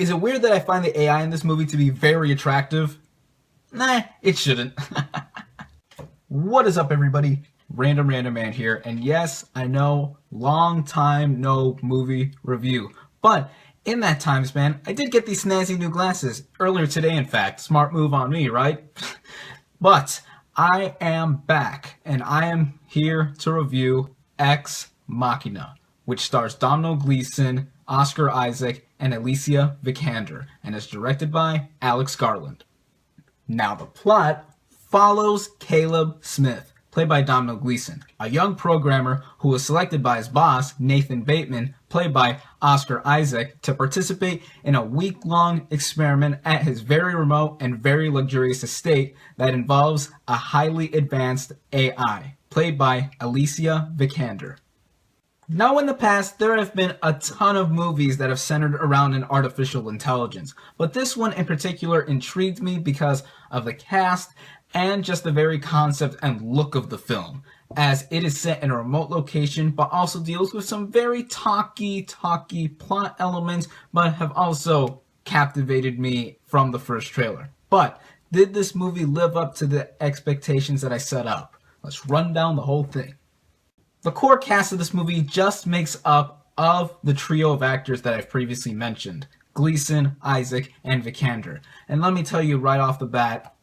Is it weird that I find the AI in this movie to be very attractive? Nah, it shouldn't. What is up, everybody? Random Random Man here, and yes, I know, long time no movie review, but in that time span, I did get these snazzy new glasses, earlier today in fact. Smart move on me, right? But I am back, and I am here to review Ex Machina, which stars Domhnall Gleeson, Oscar Isaac, and Alicia Vikander, and is directed by Alex Garland. Now the plot follows Caleb Smith, played by Domhnall Gleeson, a young programmer who was selected by his boss, Nathan Bateman, played by Oscar Isaac, to participate in a week-long experiment at his very remote and very luxurious estate that involves a highly advanced AI, played by Alicia Vikander. Now, in the past, there have been a ton of movies that have centered around an artificial intelligence, but this one in particular intrigued me because of the cast and just the very concept and look of the film, as it is set in a remote location but also deals with some very talky plot elements, but have also captivated me from the first trailer. But did this movie live up to the expectations that I set up? Let's run down the whole thing. The core cast of this movie just makes up of the trio of actors that I've previously mentioned, Gleeson, Isaac, and Vikander. And let me tell you right off the bat,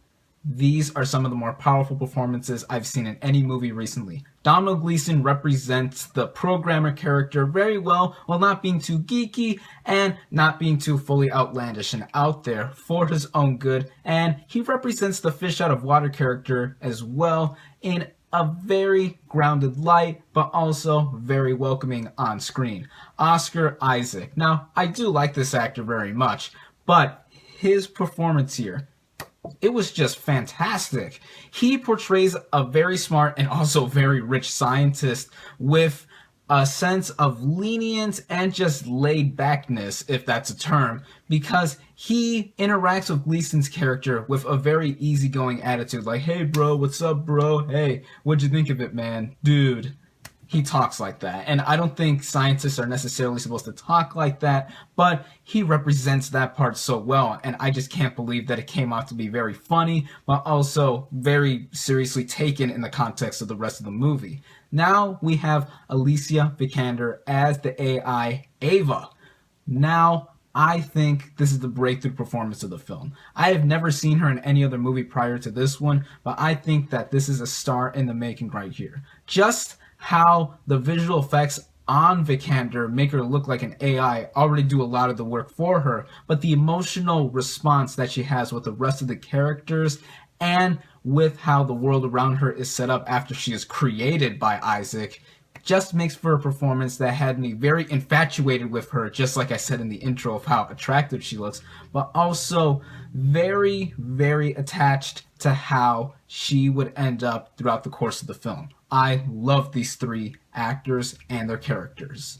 these are some of the more powerful performances I've seen in any movie recently. Domhnall Gleeson represents the programmer character very well while not being too geeky and not being too fully outlandish and out there for his own good. And he represents the fish out of water character as well in a very grounded light, but also very welcoming on screen. Oscar Isaac. Now, I do like this actor very much, but his performance here, it was just fantastic. He portrays a very smart and also very rich scientist with a sense of lenience and just laid backness, if that's a term, because he interacts with Gleeson's character with a very easygoing attitude, like, hey bro, what's up bro? Hey, what'd you think of it, man? Dude. He talks like that, and I don't think scientists are necessarily supposed to talk like that, but he represents that part so well, and I just can't believe that it came out to be very funny, but also very seriously taken in the context of the rest of the movie. Now we have Alicia Vikander as the AI Ava. Now, I think this is the breakthrough performance of the film. I have never seen her in any other movie prior to this one, but I think that this is a star in the making right here. Just how the visual effects on Vikander make her look like an AI already do a lot of the work for her, but the emotional response that she has with the rest of the characters and with how the world around her is set up after she is created by Isaac just makes for a performance that had me very infatuated with her, just like I said in the intro of how attractive she looks, but also very, very attached to how she would end up throughout the course of the film. I love these three actors and their characters.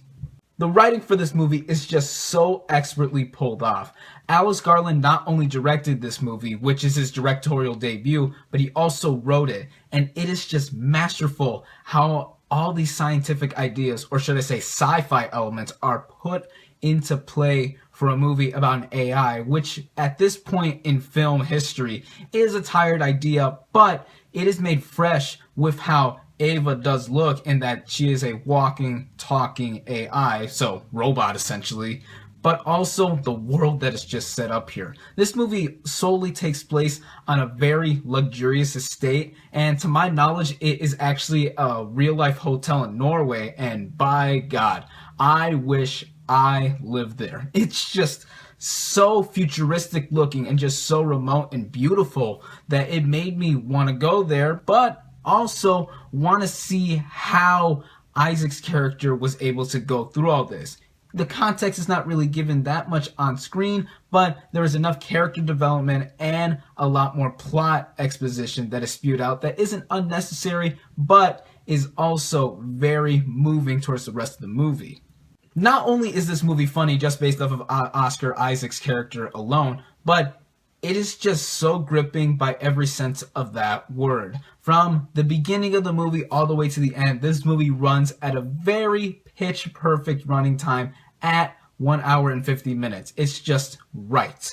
The writing for this movie is just so expertly pulled off. Alex Garland not only directed this movie, which is his directorial debut, but he also wrote it. And it is just masterful how all these scientific ideas, or should I say sci-fi elements, are put into play for a movie about an AI, which at this point in film history is a tired idea, but it is made fresh with how Ava does look in that she is a walking, talking AI, so robot essentially, but also the world that is just set up here. This movie solely takes place on a very luxurious estate, and to my knowledge, it is actually a real-life hotel in Norway, and by God, I wish I lived there. It's just so futuristic looking and just so remote and beautiful that it made me want to go there, but also want to see how Isaac's character was able to go through all this. The context is not really given that much on screen, but there is enough character development and a lot more plot exposition that is spewed out that isn't unnecessary, but is also very moving towards the rest of the movie. Not only is this movie funny just based off of Oscar Isaac's character alone, but it is just so gripping by every sense of that word. From the beginning of the movie all the way to the end, this movie runs at a very pitch perfect running time at 1 hour and 50 minutes. It's just right.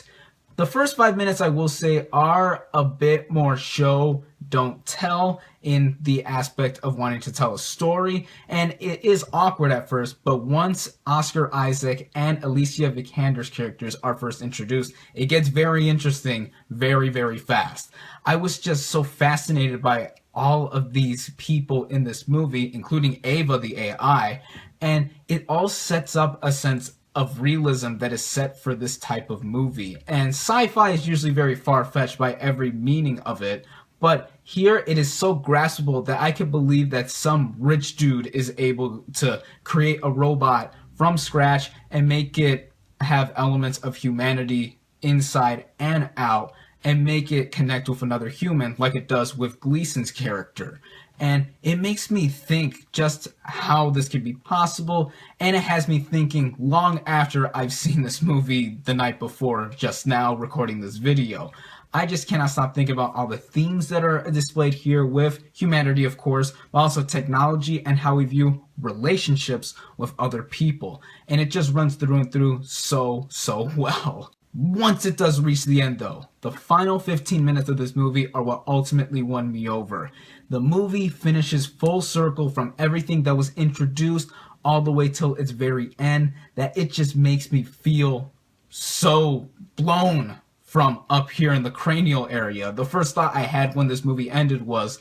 The first 5 minutes, I will say, are a bit more show, don't tell in the aspect of wanting to tell a story, and it is awkward at first, but once Oscar Isaac and Alicia Vikander's characters are first introduced, it gets very interesting very, very fast. I was just so fascinated by all of these people in this movie, including Ava the AI, and it all sets up a sense of realism that is set for this type of movie. And sci-fi is usually very far-fetched by every meaning of it, but here it is so graspable that I can believe that some rich dude is able to create a robot from scratch and make it have elements of humanity inside and out, and make it connect with another human like it does with Gleason's character. And it makes me think just how this could be possible, and it has me thinking long after I've seen this movie the night before, just now recording this video. I just cannot stop thinking about all the themes that are displayed here with humanity, of course, but also technology and how we view relationships with other people. And it just runs through and through so well. Once it does reach the end though, the final 15 minutes of this movie are what ultimately won me over. The movie finishes full circle from everything that was introduced all the way till its very end, that it just makes me feel so blown from up here in the cranial area. The first thought I had when this movie ended was,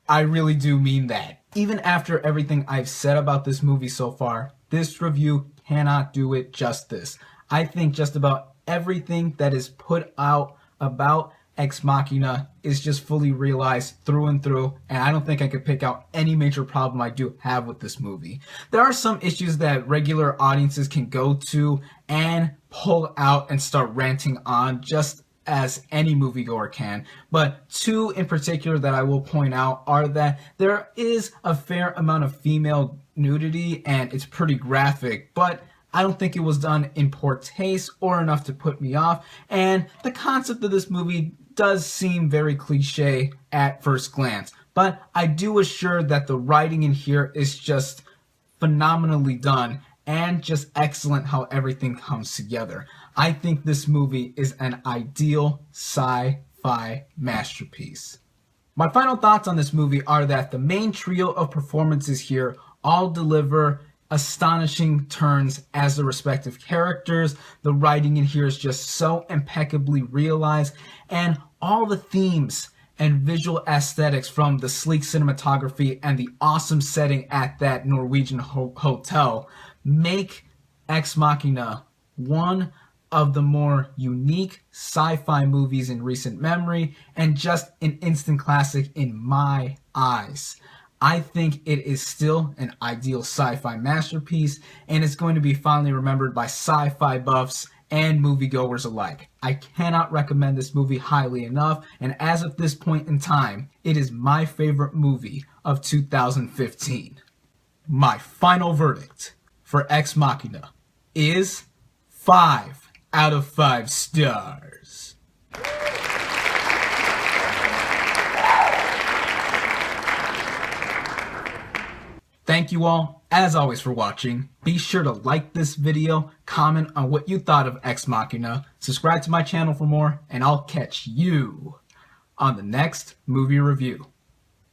I really do mean that. Even after everything I've said about this movie so far, this review cannot do it justice. I think just about everything that is put out about Ex Machina is just fully realized through and through, and I don't think I could pick out any major problem I do have with this movie. There are some issues that regular audiences can go to and pull out and start ranting on, just as any moviegoer can, but two in particular that I will point out are that there is a fair amount of female nudity and it's pretty graphic, but I don't think it was done in poor taste or enough to put me off, and the concept of this movie does seem very cliche at first glance, but I do assure that the writing in here is just phenomenally done and just excellent how everything comes together. I think this movie is an ideal sci-fi masterpiece. My final thoughts on this movie are that the main trio of performances here all deliver astonishing turns as the respective characters. The writing in here is just so impeccably realized, and all the themes and visual aesthetics from the sleek cinematography and the awesome setting at that Norwegian hotel make Ex Machina one of the more unique sci-fi movies in recent memory, and just an instant classic in my eyes. I think it is still an ideal sci-fi masterpiece, and it's going to be fondly remembered by sci-fi buffs and moviegoers alike. I cannot recommend this movie highly enough, and as of this point in time, it is my favorite movie of 2015. My final verdict for Ex Machina is 5 out of 5 stars. Thank you all, as always, for watching. Be sure to like this video, comment on what you thought of Ex Machina, subscribe to my channel for more, and I'll catch you on the next movie review.